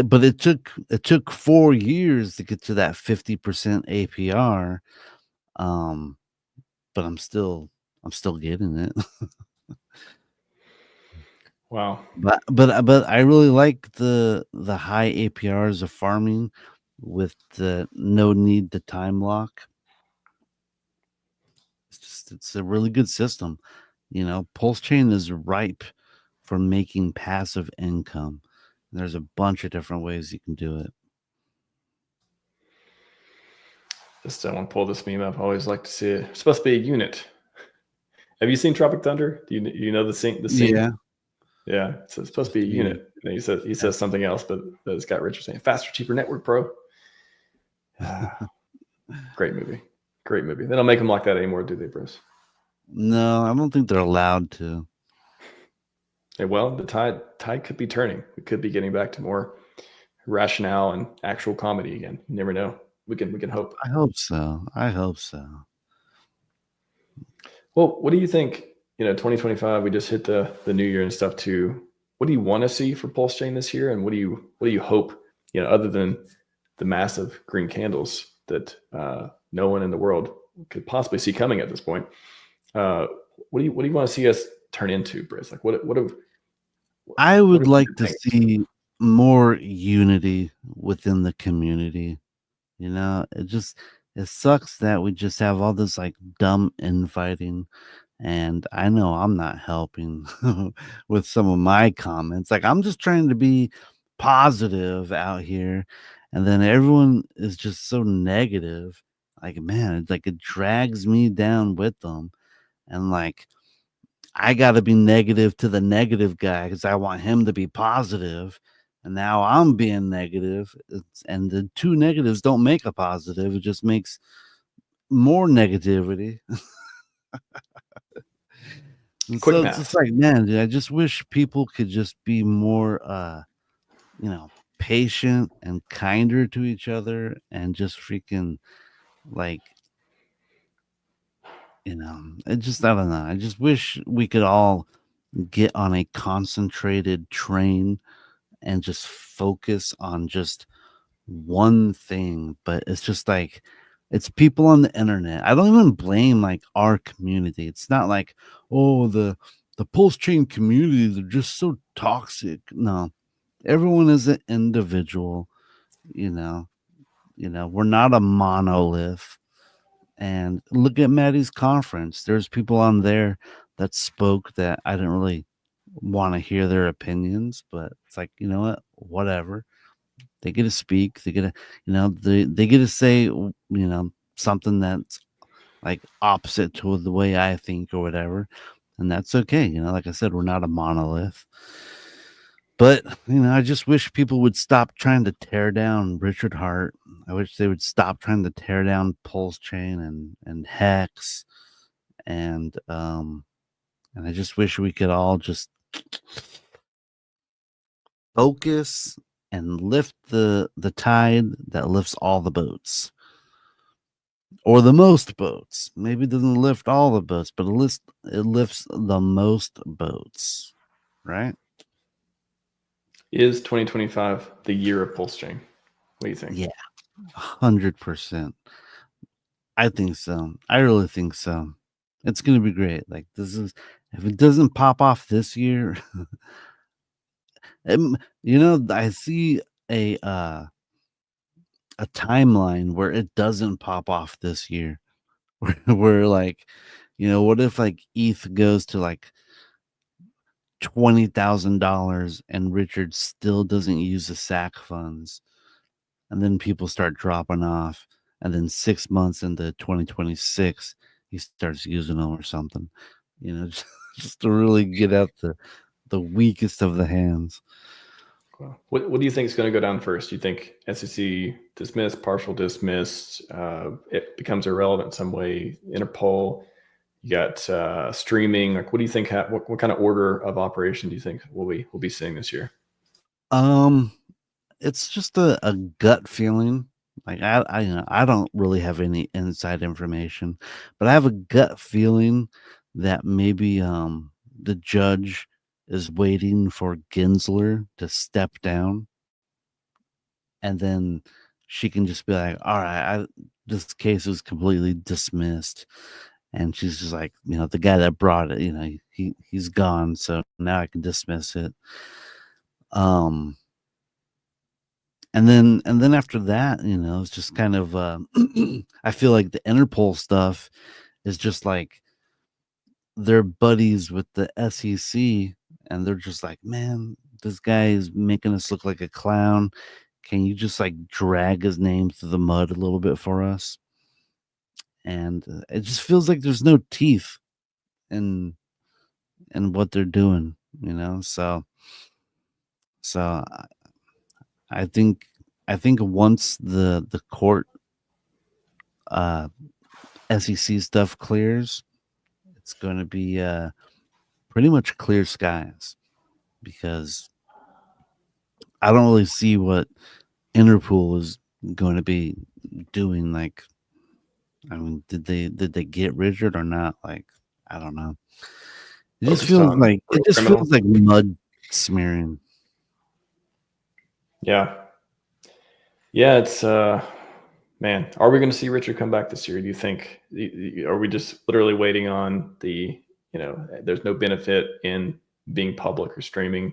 but it took 4 years to get to that 50% APR. But I'm still getting it. Wow. But I really like the high APRs of farming with the no need to time lock. It's a really good system. PulseChain is ripe for making passive income. There's a bunch of different ways you can do it. Just want to pull this meme up. I always like to see it. It's supposed to be a unit. Have you seen Tropic Thunder? Do you know the scene? Yeah. So it's supposed to be a unit. And he says something else, but Scott Richard saying faster, cheaper network, bro. Great movie. They don't make them like that anymore, do they, Bruce? No, I don't think they're allowed to. Yeah, well, the tide could be turning. We could be getting back to more rationale and actual comedy again. You never know. We can hope. I hope so. Well, what do you think? 2025, we just hit the new year and stuff too. What do you want to see for PulseChain this year, and what do you hope? Other than the massive green candles that no one in the world could possibly see coming at this point. What do you want to see us turn into, Briz? Like I what would are like future to things? see more unity within the community. You know, it sucks that we just have all this like dumb infighting. And I know I'm not helping with some of my comments. Like, I'm just trying to be positive out here. And then everyone is just so negative. Like, man, it's like it drags me down with them. And like, I got to be negative to the negative guy because I want him to be positive. And now I'm being negative. And the two negatives don't make a positive, it just makes more negativity. And Quick so it's just math. like, man, dude, I just wish people could just be more, you know, patient and kinder to each other and just freaking like, you know, I don't know. I just wish we could all get on a concentrated train and just focus on just one thing. But it's just like, it's people on the internet. I don't even blame like our community. It's not like, oh, the PulseChain community, they're just so toxic. No, everyone is an individual, you know. We're not a monolith. And look at Maddie's conference. There's people on there that spoke that I didn't really want to hear their opinions, but it's like, you know what? Whatever. They get to speak. They get to, they get to say, something that's like opposite to the way I think or whatever. And that's okay. Like I said, we're not a monolith. But, I just wish people would stop trying to tear down Richard Hart. I wish they would stop trying to tear down PulseChain and Hex. And I just wish we could all just focus and lift the tide that lifts all the boats. Or the most boats. Maybe it doesn't lift all the boats, but it lifts the most boats. Right? Is 2025 the year of PulseChain? What do you think? Yeah, 100%. I think so. I really think so. It's gonna be great. Like, if it doesn't pop off this year, I see a timeline where it doesn't pop off this year. Where like, what if like ETH goes to like $20,000 and Richard still doesn't use the SAC funds, and then people start dropping off, and then 6 months into 2026 he starts using them or something, just to really get out the weakest of the hands. Well, what do you think is going to go down first? Do you think SEC dismissed, partial dismissed, it becomes irrelevant in some way? Interpol, you got streaming. Like, what do you think? What kind of order of operation do you think we'll be seeing this year? It's just a gut feeling. Like, I don't really have any inside information, but I have a gut feeling that maybe the judge is waiting for Gensler to step down, and then she can just be like, all right, this case is completely dismissed. And she's just like, the guy that brought it, he's gone, so now I can dismiss it. And then after that, it's just kind of I feel like the Interpol stuff is just like they're buddies with the SEC, and they're just like, man, this guy is making us look like a clown. Can you just like drag his name through the mud a little bit for us? And it just feels like there's no teeth in what they're doing, So I think once the court SEC stuff clears, it's going to be pretty much clear skies, because I don't really see what Interpol is going to be doing. Like, I mean, did they get Richard or not? Like, I don't know. It just Focused feels on like criminals. mud smearing. Yeah, it's Man, are we going to see Richard come back this year? Do you think? Are we just literally waiting on the? There's no benefit in being public or streaming.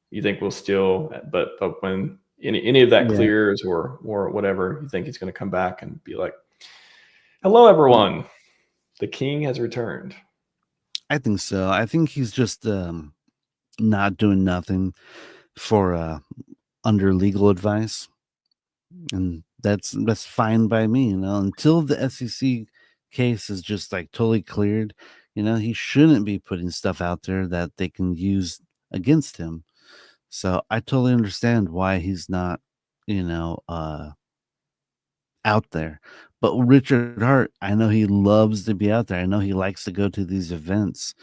You think we'll still, but when any of that clears or whatever, you think he's going to come back and be like, "Hello, everyone, the king has returned." I think so. I think he's just not doing nothing for under legal advice, and that's fine by me. Until the SEC case is just like totally cleared, he shouldn't be putting stuff out there that they can use against him. So I totally understand why he's not, out there. But Richard Hart, I know he loves to be out there. I know he likes to go to these events.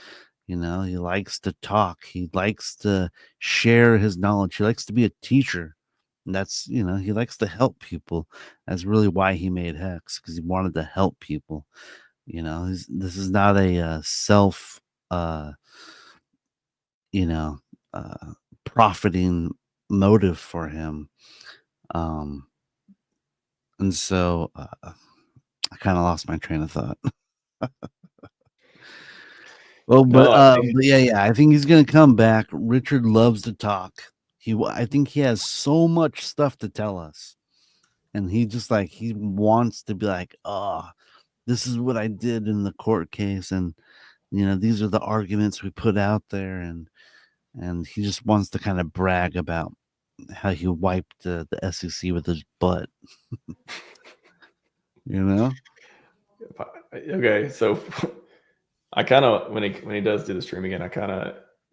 He likes to talk. He likes to share his knowledge. He likes to be a teacher. And that's, he likes to help people. That's really why he made Hex, because he wanted to help people. This is not a self, profiting motive for him. And so I kind of lost my train of thought. Well, No, but yeah, I think he's gonna come back. Richard loves to talk. I think he has so much stuff to tell us, and he wants to be like, oh, this is what I did in the court case, and these are the arguments we put out there, and he just wants to kind of brag about how he wiped the SEC with his butt. Okay, so I kind of when he does do the stream again,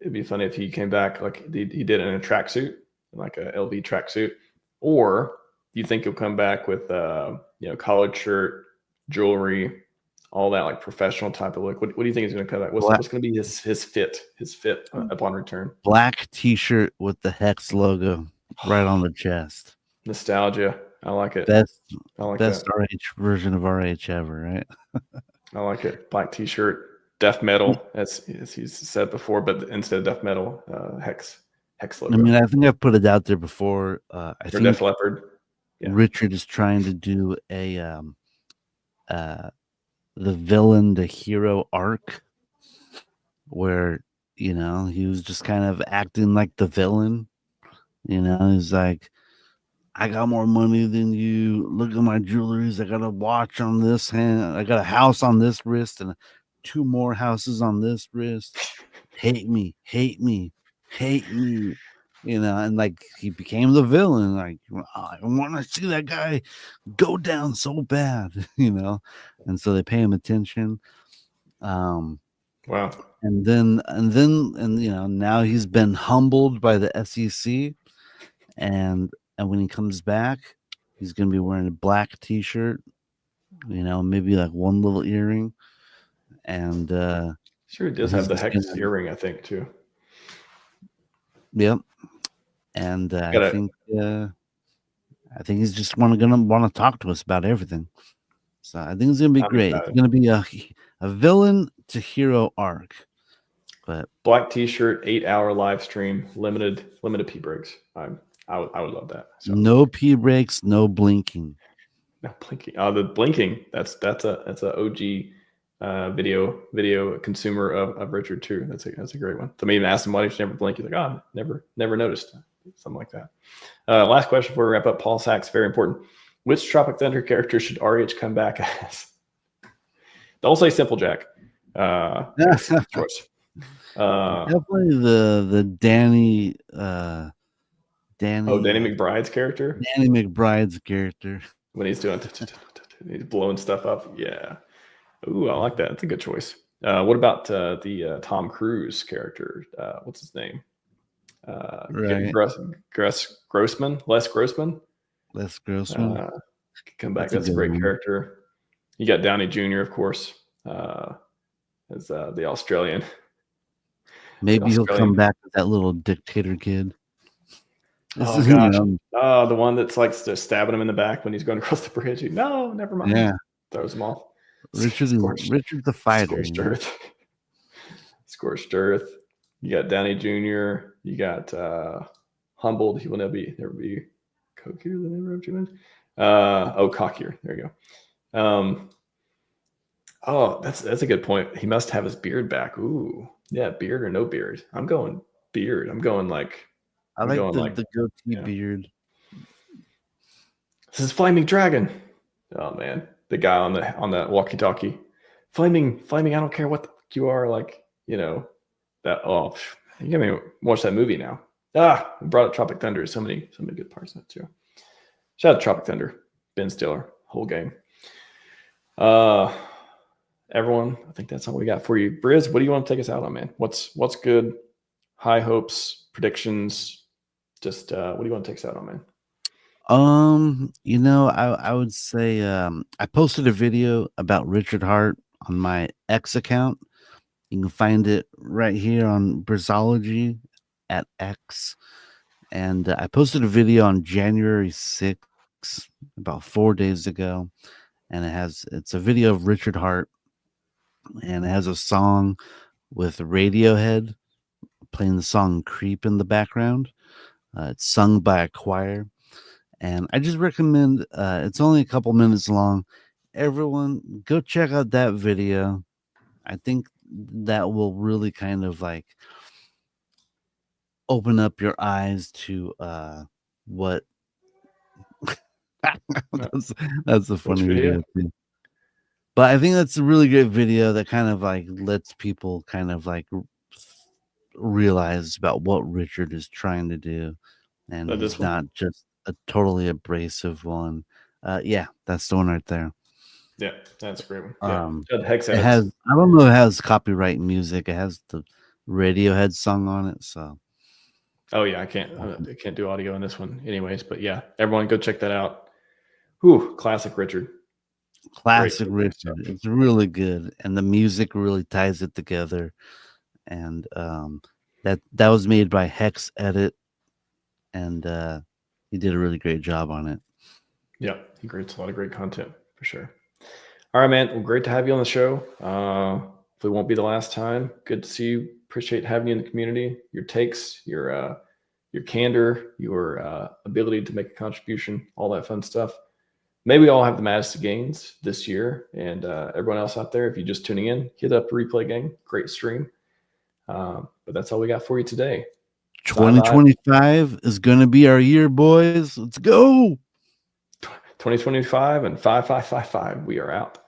it'd be funny if he came back like he did in a tracksuit, like a LV tracksuit, or do you think he'll come back with collared shirt, jewelry, all that like professional type of look? What do you think he's going to come back? What's going to be his fit upon return? Black T-shirt with the Hex logo right on the chest. Nostalgia. I like it. Best that. RH version of RH ever, right? I like it. Black T-shirt, death metal, as he's said before, but instead of death metal, Hex logo. I mean, I think I've put it out there before. I think Def Leppard. Yeah. Richard is trying to do a the villain to hero arc where he was just kind of acting like the villain. He's like, I got more money than you. Look at my jewelries. I got a watch on this hand. I got a house on this wrist and 2 more houses on this wrist. Hate me, hate me, hate me. And like he became the villain. Like, I want to see that guy go down so bad, And so they pay him attention. Wow. And now he's been humbled by the SEC, and when he comes back, he's gonna be wearing a black T-shirt, maybe like one little earring, and sure he does have the Hex earring, I think, too. Yep. And I think he's just gonna want to talk to us about everything. So I think it's gonna be great. It's gonna be a villain to hero arc. But black T-shirt, 8-hour live stream, limited pee breaks. I would love that. So. No pee breaks, no blinking. No blinking. The blinking. That's a OG video consumer of Richard too. That's a great one. So maybe even ask him why you never blink. He's like, oh, never noticed. Something like that. Last question before we wrap up. Paul Sachs, very important. Which Tropic Thunder character should RH come back as? Don't say Simple Jack. Choice. Definitely the Danny. Danny. Oh, Danny McBride's character. Danny McBride's character when he's doing, he's blowing stuff up. Yeah. Ooh, I like that. That's a good choice. What about the Tom Cruise character? What's his name? Right. Grossman. Les Grossman. Come back. That's a great character. You got Downey Jr., of course, as the Australian. Maybe he'll come back with that little dictator kid. Oh gosh! The one that's like stabbing him in the back when he's going across the bridge. No, never mind. Yeah, throws him off. Richard the fighter. Scorched earth. You got Downey Jr. You got humbled. He will never be cokier than ever. Cockier. There you go. Oh, that's a good point. He must have his beard back. Ooh, yeah, beard or no beard. I'm going beard. I'm going like I I'm like going like the goatee yeah. beard. This is Flaming Dragon. Oh man, the guy on that walkie-talkie. Flaming. I don't care what the fuck you are. Like that. Oh, you got me to watch that movie now. I brought up Tropic Thunder. So many good parts in it too. Shout out to Tropic Thunder, Ben Stiller, whole game. Everyone, I think that's all we got for you. Briz, what do you want to take us out on, man? What's good? High hopes, predictions. Just what do you want to take us out on, man? I would say I posted a video about Richard Hart on my X account. You can find it right here on Brizology at X. And I posted a video on January 6th, about 4 days ago. And it's a video of Richard Hart. And it has a song with Radiohead playing the song Creep in the background. It's sung by a choir. And I just recommend, it's only a couple minutes long. Everyone, go check out that video. I think that will really kind of like open up your eyes to what. that's a funny video too. But I think that's a really great video that kind of like lets people kind of like realize about what Richard is trying to do. And it's not just a totally abrasive one. Yeah, that's the one right there. Yeah, that's a great one. Yeah. It has, I don't know if it has copyright music. It has the Radiohead song on it. So oh yeah, I can't do audio in this one anyways, but yeah, everyone go check that out. Whew, classic Richard. Classic Richard. It's really good. And the music really ties it together. And that was made by Hex Edit. And he did a really great job on it. Yeah, he creates a lot of great content for sure. All right, man. Well, great to have you on the show. It won't be the last time. Good to see you. Appreciate having you in the community. Your takes, your candor, your ability to make a contribution, all that fun stuff. May we all have the maddest of gains this year. And everyone else out there, if you're just tuning in, hit up the replay gang. Great stream. But that's all we got for you today. 2025 is going to be our year, boys. Let's go. 2025 and 5555. We are out.